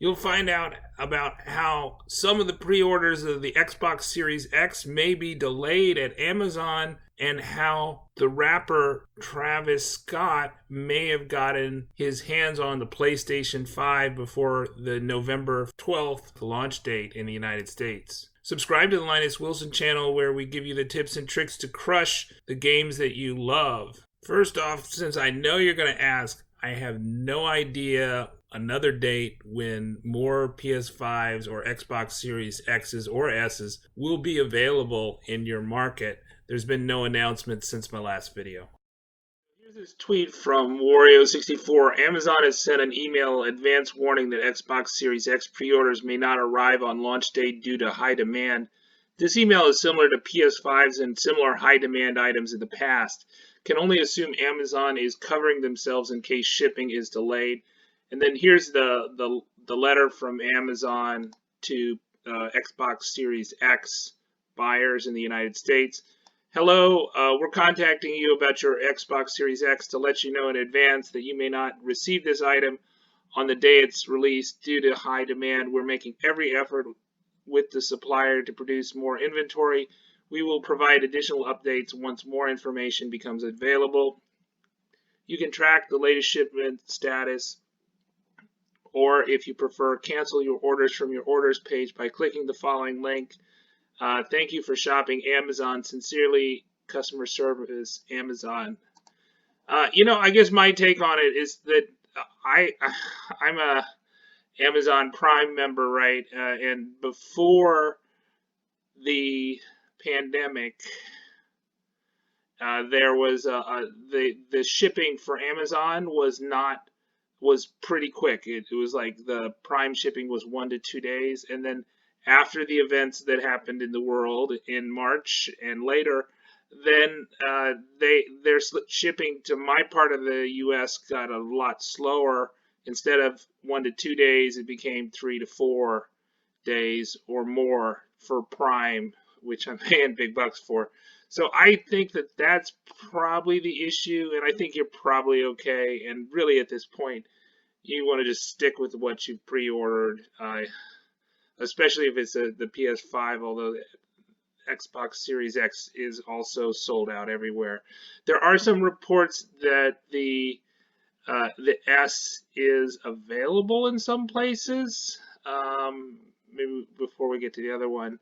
You'll find out about how some of the pre-orders of the Xbox Series X may be delayed at Amazon, and how the rapper Travis Scott may have gotten his hands on the PlayStation 5 before the November 12th launch date in the United States. Subscribe to the Linus Wilson channel, where we give you the tips and tricks to crush the games that you love. First off, since I know you're going to ask, I have no idea another date when more PS5s or Xbox Series X's or S's will be available in your market. There's been no announcement since my last video. Here's this tweet from Wario64. Amazon has sent an email advance warning that Xbox Series X pre-orders may not arrive on launch date due to high demand. This email is similar to PS5s and similar high demand items in the past. Can only assume Amazon is covering themselves in case shipping is delayed. And then here's the letter from Amazon to Xbox Series X buyers in the United States. Hello, we're contacting you about your Xbox Series X to let you know in advance that you may not receive this item on the day it's released due to high demand. We're making every effort with the supplier to produce more inventory. We will provide additional updates once more information becomes available. You can track the latest shipment status, or if you prefer, cancel your orders from your orders page by clicking the following link. Thank you for shopping Amazon. Sincerely, customer service, Amazon. I guess my take on it is that I'm a Amazon Prime member, right? And before the pandemic, there was the shipping for Amazon was pretty quick. It was like the Prime shipping was 1 to 2 days, and then after the events that happened in the world in March and later, then their shipping to my part of the U.S. got a lot slower. Instead of 1 to 2 days, it became 3 to 4 days or more for Prime, which I'm paying big bucks for. So I think that that's probably the issue, and I think you're probably okay. And really, at this point, you want to just stick with what you pre-ordered, especially if it's the PS5, although the Xbox Series X is also sold out everywhere. There are some reports that the S is available in some places. Maybe before we get to the other one.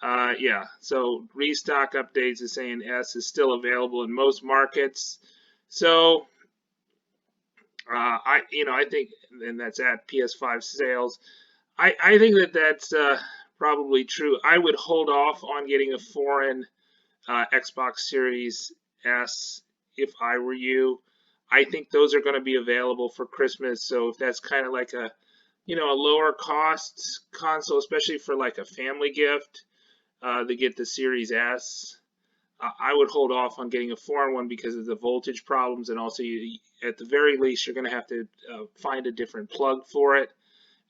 Yeah, so restock updates is saying S is still available in most markets. So I think, and that's at PS5 sales. I think that that's probably true. I would hold off on getting a foreign Xbox Series S if I were you. I think those are going to be available for Christmas. So if that's kind of like a lower cost console, especially for like a family gift, to get the Series S, I would hold off on getting a foreign one because of the voltage problems, and also at the very least you're going to have to find a different plug for it,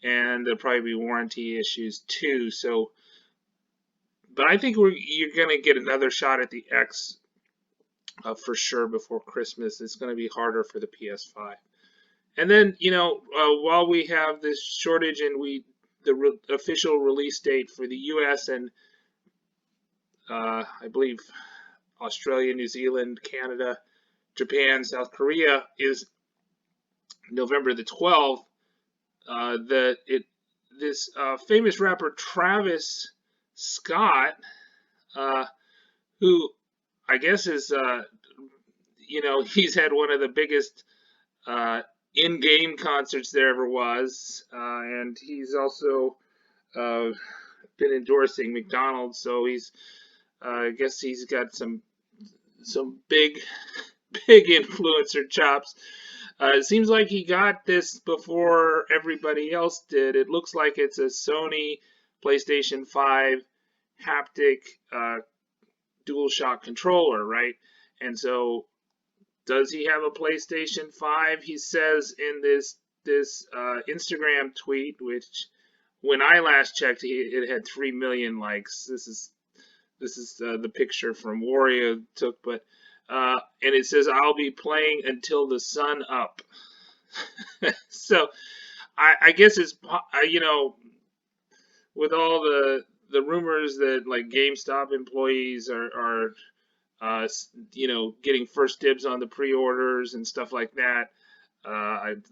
and there'll probably be warranty issues too. So, but I think you're going to get another shot at the X for sure before Christmas. It's going to be harder for the PS5. And then, while we have this shortage and the official release date for the U.S. and I believe Australia, New Zealand, Canada, Japan, South Korea is November the 12th. This famous rapper Travis Scott, who I guess is he's had one of the biggest in-game concerts there ever was, and he's also been endorsing McDonald's, so I guess he's got some big influencer chops. It seems like he got this before everybody else did. It looks like it's a Sony PlayStation 5 haptic DualShock controller, right? And so, does he have a PlayStation 5? He says in this Instagram tweet, which when I last checked, it had 3 million likes. This is the picture from Wario took, but and it says, "I'll be playing until the sun up." So I guess it's with all the rumors that like GameStop employees are getting first dibs on the pre-orders and stuff like that.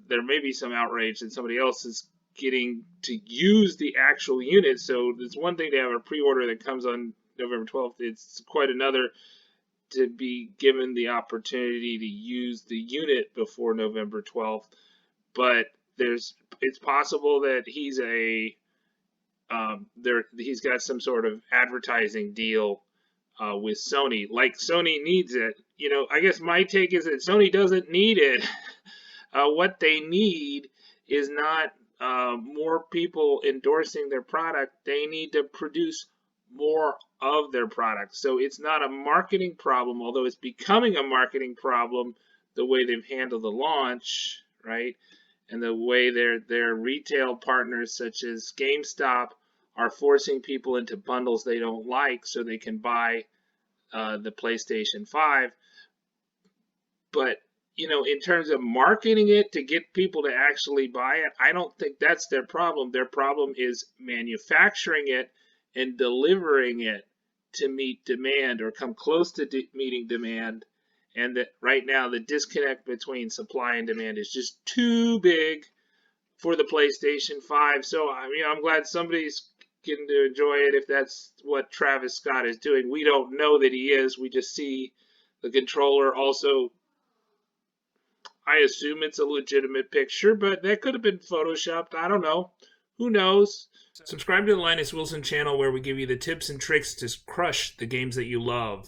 There may be some outrage that somebody else is getting to use the actual unit. So it's one thing to have a pre-order that comes on November 12th. It's quite another to be given the opportunity to use the unit before November 12th. But it's possible that he's got some sort of advertising deal with Sony. Like Sony needs it. I guess my take is that Sony doesn't need it. What they need is not more people endorsing their product. They need to produce more of their product. So it's not a marketing problem, although it's becoming a marketing problem the way they've handled the launch, right? And the way their retail partners such as GameStop are forcing people into bundles they don't like so they can buy the PlayStation 5. But in terms of marketing it to get people to actually buy it, I don't think that's their problem. Their problem is manufacturing it and delivering it to meet demand or come close to meeting demand. And that right now the disconnect between supply and demand is just too big for the PlayStation 5. So I'm glad somebody's getting to enjoy it if that's what Travis Scott is doing. We don't know that he is. We just see the controller. Also, I assume it's a legitimate picture, but that could have been photoshopped. I don't know. Who knows? Subscribe to the Linus Wilson channel where we give you the tips and tricks to crush the games that you love.